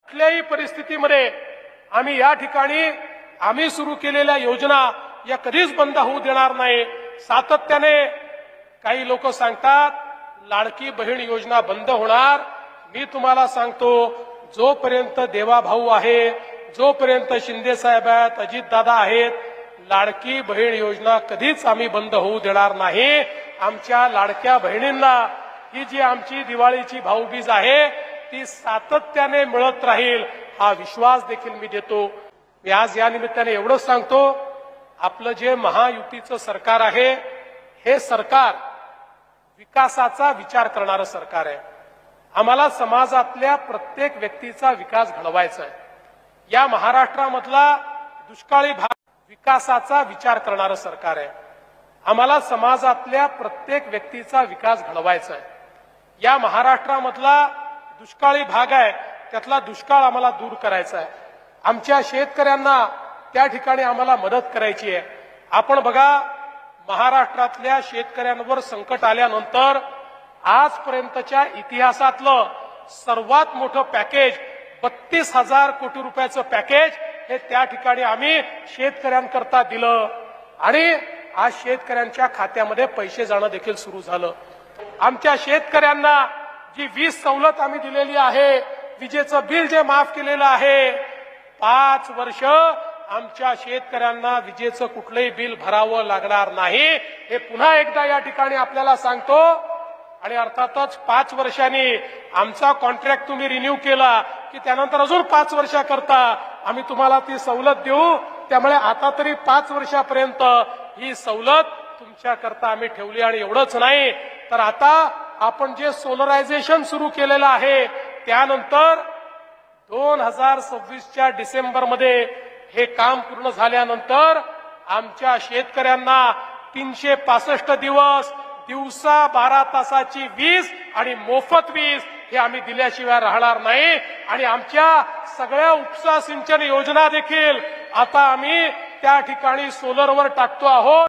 कुठल्याही परिस्थितीमध्ये आम्ही या ठिकाणी आम्ही सुरू केलेल्या योजना या कधीच बंद होऊ देणार नाही। सातत्याने काही लोक सांगतात लाडकी बहीण योजना बंद होणार। मी तुम्हाला सांगतो जोपर्यंत देवाभाऊ आहे, जोपर्यंत शिंदे साहेब आहेत, अजित दादा आहेत, लाडकी बहीण योजना कधीच आम्ही बंद होऊ देणार नाही। आमच्या लाडक्या बहिणींना ही जी आमची दिवाळीची भाऊबीज आहे ती सातत्याने मिळत राहील हा विश्वास देखील मी देतो। मी आज या निमित्ताने एवढंच सांगतो, आपलं जे महायुतीचं सरकार आहे हे सरकार विकासाचा विचार करणारं सरकार आहे। आम्हाला समाजातल्या प्रत्येक व्यक्तीचा विकास घडवायचा आहे। या महाराष्ट्रामधला दुष्काळी भाग विकासाचा विचार करणारं सरकार आहे। आम्हाला समाजातल्या प्रत्येक व्यक्तीचा विकास घडवायचा आहे। या महाराष्ट्रामधला दुष्काळी भाग आहे त्यातला दुष्काळ आम्हाला दूर करायचा आहे। आमच्या शेतकऱ्यांना त्या ठिकाणी आम्हाला मदत करायची आहे। आपण बघा महाराष्ट्रातल्या शेतकऱ्यांवर संकट आल्यानंतर आजपर्यंतच्या इतिहासातलं सर्वात मोठं पॅकेज 32,000 कोटी रुपयाचं पॅकेज हे त्या ठिकाणी आम्ही शेतकऱ्यांकरता दिलं आणि आज शेतकऱ्यांच्या खात्यामध्ये पैसे जाणं देखील सुरू झालं। आमच्या शेतकऱ्यांना जी वीज सवलत आम्ही दिलेली आहे, विजेचं बिल जे माफ केलेलं आहे, 5 वर्ष आमच्या शेतकऱ्यांना विजेचं कुठलंही बिल भरावं लागणार नाही हे पुन्हा एकदा या ठिकाणी आपल्याला सांगतो। आणि अर्थातच 5 वर्षांनी आमचा कॉन्ट्रॅक्ट तुम्ही रिन्यू केला की त्यानंतर अजून 5 वर्षाकरता आम्ही तुम्हाला ती सवलत देऊ। त्यामुळे आता तरी 5 वर्षापर्यंत ही सवलत तुमच्याकरता आम्ही ठेवली। आणि एवढंच नाही तर आता आपण जे सोलरायझेशन सुरू केलेलं आहे त्यानंतर 2026च्या डिसेंबरमध्ये हे काम पूर्ण झाल्यानंतर आमच्या शेतकऱ्यांना 365 दिवस दिवसा 12 तासाची वीज आणि मोफत वीज हे आम्ही दिल्याशिवाय राहणार नाही। आणि आमच्या सगळ्या उपसा सिंचन योजना देखील आता आम्ही त्या ठिकाणी सोलरवर टाकतो आहोत।